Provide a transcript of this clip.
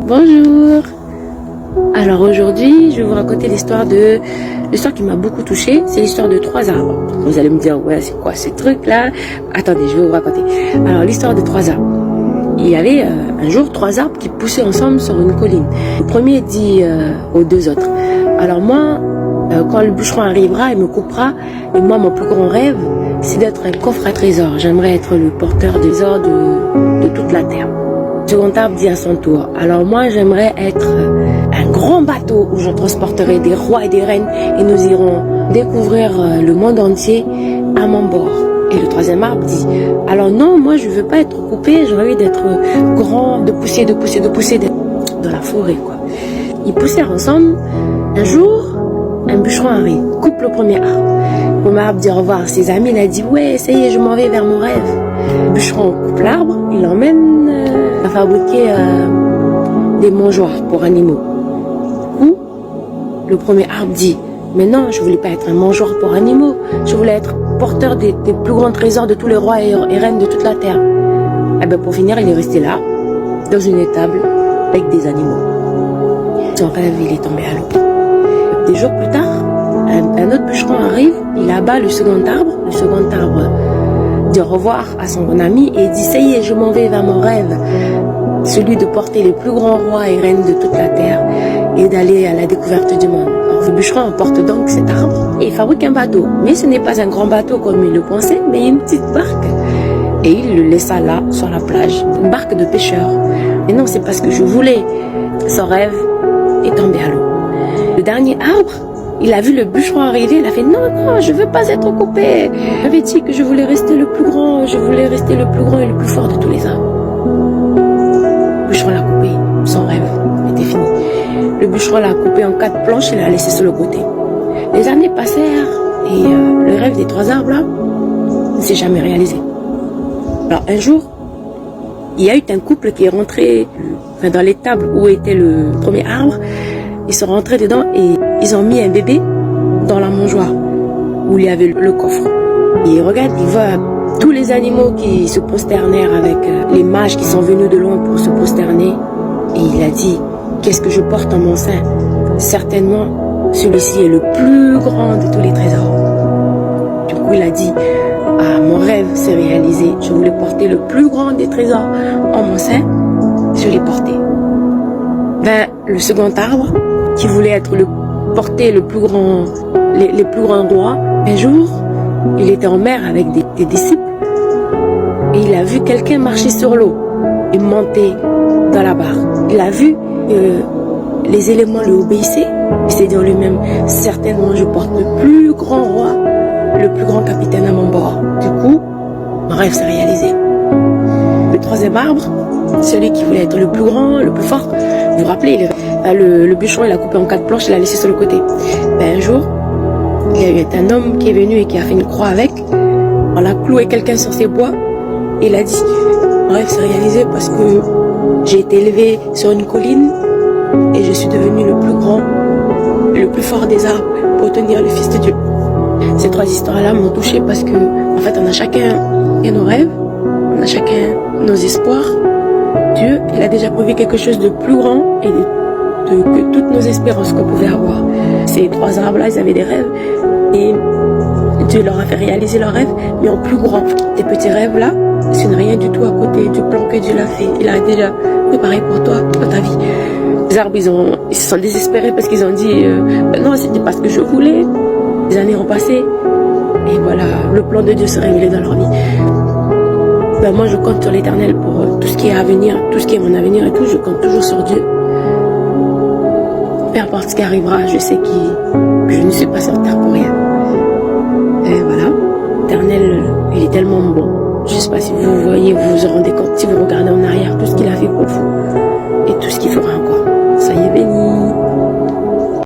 Bonjour. Alors aujourd'hui, je vais vous raconter l'histoire qui m'a beaucoup touchée. C'est l'histoire de 3 arbres. Vous allez me dire, ouais, c'est quoi ces trucs-là? Attendez, je vais vous raconter. Alors l'histoire de 3 arbres. Il y avait un jour 3 arbres qui poussaient ensemble sur une colline. Le premier dit aux 2 autres, alors moi, quand le bûcheron arrivera, il me coupera. Et moi, mon plus grand rêve, c'est d'être un coffre à trésors. J'aimerais être le porteur des trésors de toute la terre. Le second arbre dit à son tour, alors moi, j'aimerais être un grand bateau où je transporterai des rois et des reines et nous irons découvrir le monde entier à mon bord. Et le 3e arbre dit, alors non, moi je veux pas être coupé, j'ai envie d'être grand, de pousser dans la forêt, quoi. Ils poussèrent ensemble. Un jour, un bûcheron arrive, coupe le premier arbre. Le premier arbre dit au revoir à ses amis, il a dit, ouais, ça y est, je m'en vais vers mon rêve. Le bûcheron coupe l'arbre, il l'emmène à fabriquer des mangeoires pour animaux. Du coup, le premier arbre dit, mais non, je voulais pas être un mangeoire pour animaux, je voulais être porteur des plus grands trésors de tous les rois et reines de toute la terre. Et ben pour finir, il est resté là, dans une étable, avec des animaux. Son rêve, il est tombé à l'eau. Des jours plus tard, un autre bûcheron arrive, il abat le second arbre. Le second arbre dit au revoir à son ami et dit, ça y est, je m'en vais vers mon rêve, celui de porter les plus grands rois et reines de toute la terre et d'aller à la découverte du monde. Le bûcheron emporte donc cet arbre et il fabrique un bateau. Mais ce n'est pas un grand bateau comme il le pensait, mais une petite barque. Et il le laissa là, sur la plage. Une barque de pêcheurs. Mais non, c'est pas ce que je voulais. Son rêve est tombé à l'eau. Le dernier arbre, il a vu le bûcheron arriver, il a fait non, non, je veux pas être coupé. J'avais dit que je voulais rester le plus grand, je voulais rester le plus grand et le plus fort de tous les arbres. Le bûcheron l'a coupé, son rêve était fini. Le bûcheron l'a coupé en 4 planches et l'a laissé sur le côté. Les années passèrent et le rêve des 3 arbres là ne s'est jamais réalisé. Alors un jour, il y a eu un couple qui est rentré dans l'étable où était le premier arbre. Ils sont rentrés dedans et ils ont mis un bébé dans la mangeoire où il y avait le coffre. Et ils regardent, ils voient tous les animaux qui se prosternèrent avec les mages qui sont venus de loin pour se prosterner. Et il a dit, qu'est-ce que je porte en mon sein? Certainement, celui-ci est le plus grand de tous les trésors. Du coup, il a dit, ah, mon rêve s'est réalisé. Je voulais porter le plus grand des trésors en mon sein. Je l'ai porté. Ben, le second arbre, qui voulait porter le plus grand, les plus grands rois, un jour, il était en mer avec des disciples et il a vu quelqu'un marcher sur l'eau et monter dans la barque. Il a vu les éléments lui obéissaient. Il s'est dit en lui-même, certainement je porte le plus grand roi, le plus grand capitaine à mon bord. Du coup, mon rêve s'est réalisé. Le 3e arbre, celui qui voulait être le plus grand, le plus fort, vous vous rappelez, le bûcheron, il a coupé en 4 planches, il l'a laissé sur le côté. Ben, un jour, il y a eu un homme qui est venu et qui a fait une croix avec. On a cloué quelqu'un sur ses bois et il a dit, mon rêve s'est réalisé parce que j'ai été élevé sur une colline et je suis devenu le plus grand, le plus fort des arbres pour tenir le Fils de Dieu. Ces 3 histoires-là m'ont touchée parce que, en fait, on a chacun nos rêves, on a chacun nos espoirs. Dieu, il a déjà prévu quelque chose de plus grand et que toutes nos espérances qu'on pouvait avoir. Ces 3 arbres-là, ils avaient des rêves et Dieu leur a fait réaliser leurs rêves, mais en plus grand. Tes petits rêves-là, ce n'est rien du tout à côté du plan que Dieu l'a fait. Il a déjà préparé pour toi, pour ta vie. Les arbres, ils se sont désespérés parce qu'ils ont dit non, c'était pas ce que je voulais. Les années ont passé et voilà, le plan de Dieu s'est révélé dans leur vie. Ben moi, je compte sur l'Éternel pour tout ce qui est à venir, tout ce qui est mon avenir et tout. Je compte toujours sur Dieu. Peu importe ce qui arrivera, je sais que je ne suis pas sur terre pour rien. Et voilà, l'Éternel, il est tellement bon. Je ne sais pas si vous voyez, vous vous rendez compte, si vous regardez en arrière, tout ce qu'il a fait pour vous et tout ce qu'il fera encore.